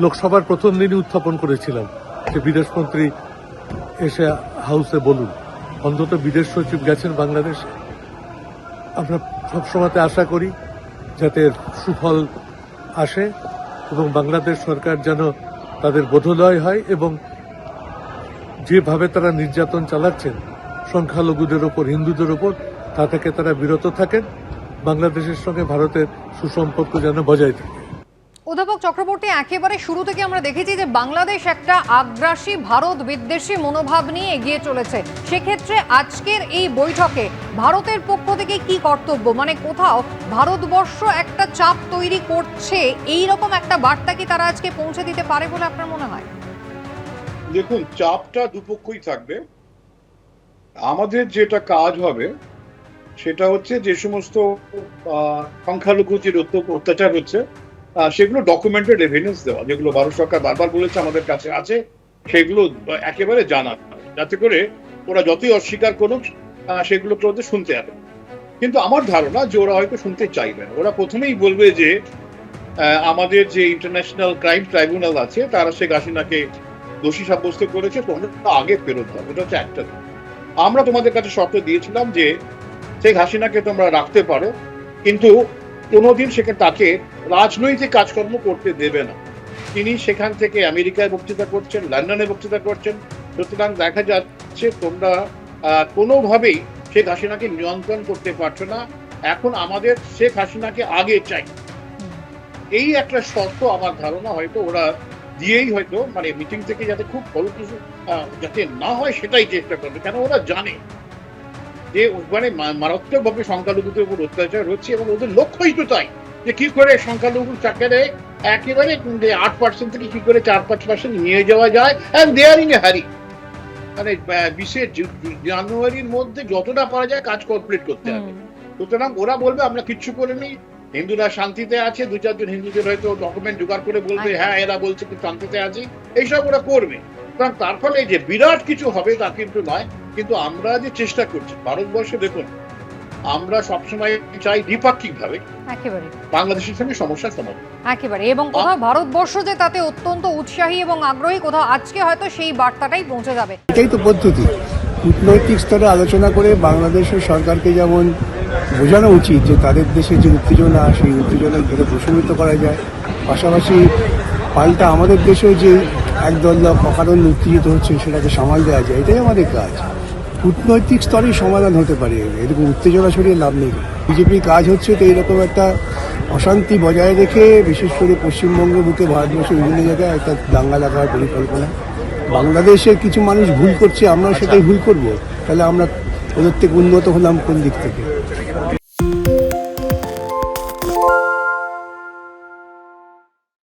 লোকসভার প্রথম দিনই উত্থাপন করেছিলাম যে বিদেশমন্ত্রী এসে হাউসে বলুন, অন্তত বিদেশ সচিব গেছেন বাংলাদেশে। আমরা সবসময় আশা করি যাতে সুফল আসে এবং বাংলাদেশ সরকার যেন তাদের বোধোদয় হয় এবং যেভাবে তারা নির্যাতন চালাচ্ছেন সংখ্যালঘুদের ওপর, হিন্দুদের ওপর, তা থেকে তারা বিরত থাকেন। বাংলাদেশের সঙ্গে ভারতের সুসম্পর্ক যেন বজায় থাকে। অধ্যাপক চক্রবর্তী, একেবারে শুরু থেকে আমরা দেখেছি যে বাংলাদেশ একটা আগ্রাসী ভারত বিদ্বেষী মনোভাব নিয়ে এগিয়ে চলেছে। সেক্ষেত্রে আজকের এই বৈঠকে ভারতের পক্ষ থেকে কি কর্তব্য, মানে কোথাও ভারতবর্ষ একটা চাপ তৈরি করছে, এই রকম একটা বার্তা কি তারা আজকে পৌঁছে দিতে পারে বলে আপনার মনে হয়? দেখুন, চাপটা দুপক্ষই থাকবে। আমাদের যেটা কাজ হবে সেটা হচ্ছে যে সমস্ত সংখ্যালঘু যে অত্যাচার হচ্ছে সেগুলো ডকুমেন্টেড এভিডেন্স দেওয়া, যেগুলো ভারত সরকার বারবার বলেছে আমাদের কাছে আছে, সেগুলো একেবারে জানা, যাতে করে ওরা যতই অস্বীকার করুক সেগুলোকে ওদের শুনতে হবে। কিন্তু আমার ধারণা যে ওরা হয়তো শুনতে চাইবে না। ওরা প্রথমেই বলবে যে আমাদের যে ইন্টারন্যাশনাল ক্রাইম ট্রাইব্যুনাল আছে তারা শেখ হাসিনাকে দোষী সাব্যস্ত করেছে, তোমরা আগে ফেরত দাও। এটা হচ্ছে একটা। আমরা তোমাদের কাছে শর্ত দিয়েছিলাম যে শেখ হাসিনাকে তোমরা রাখতে পারো, কিন্তু কোনোদিন তাকে রাজনৈতিক কাজকর্ম করতে দেবে না। তিনি সেখান থেকে আমেরিকায় বক্তৃতা করছেন, লন্ডনে বক্তৃতা করছেন। সুতরাং দেখা যাচ্ছে তোমরা কোনোভাবেই শেখ হাসিনাকে নিয়ন্ত্রণ করতে পারছো না। এখন আমাদের শেখ হাসিনাকে আগে চাই, এই একটা শর্ত আমার ধারণা হয়তো ওরা দিয়েই হয়তো মানে মিটিং থেকে যাতে খুব বড় কিছু যাতে না হয় সেটাই চেষ্টা করবে। কেন ওরা জানে যে মানে মারাত্মকভাবে সংখ্যালঘুদের উপর অত্যাচার হচ্ছে এবং ওদের লক্ষ্যই তো তাই যে কি করে সংখ্যালঘু চাকরে একেবারে 8% থেকে কি করে 4-5% নিয়ে যাওয়া যায়। And they R in a হারি। মানে 20 জানুয়ারির মধ্যে যতটা পারা যায় কাজ কমপ্লিট করতে হবে। সুতরাং ওরা বলবে আমরা কিচ্ছু করিনি, হিন্দুরা শান্তিতে আছে, 2-4 জন হিন্দুদের হয়তো ডকুমেন্ট জোগাড় করে বলবে হ্যাঁ এরা বলছে কি শান্তিতে আছি, এইসব ওরা করবে। সুতরাং তার ফলে যে বিরাট কিছু হবে তা কিন্তু নয়। কিন্তু আমরা যে চেষ্টা করছি ভারতবর্ষে, দেখুন আমরা সবসময় চাই দ্বিপাক্ষিক ভাবে একেবারে বাংলাদেশের সঙ্গে সমস্যার সমাধান একেবারে, এবং কোথাও ভারতবর্ষ যে তাতে অত্যন্ত উৎসাহী এবং আগ্রহী, কোথাও আজকে হয়তো সেই বার্তাটাই পৌঁছে যাবে। এটাই তো পদ্ধতি। কূটনৈতিক স্তরে আলোচনা করে বাংলাদেশের সরকারকে যেমন বোঝানো উচিত যে তাদের দেশে যে উত্তেজনা, সেই উত্তেজনার ঘিরে প্রশমিত করা যায়, পাশাপাশি পাল্টা আমাদের দেশেও যে একদল অকারণ উত্তেজিত হচ্ছে সেটাকে সামাল দেওয়া যায়, এটাই আমাদের কাজ। কূটনৈতিক স্তরেই সমাধান হতে পারে, এরকম উত্তেজনা ছড়িয়ে লাভ নেই। বিজেপির কাজ হচ্ছে তো এইরকম একটা অশান্তি বজায় রেখে, বিশেষ করে পশ্চিমবঙ্গের বুকে ভারতবর্ষের বিভিন্ন জায়গায় একটা দাঙ্গা লাগার পরিকল্পনা। বাংলাদেশের কিছু মানুষ ভুল করছে, আমরা সেটাই ভুল করব, তাহলে আমরা ওদের থেকে উন্নত হলাম কোন দিক থেকে?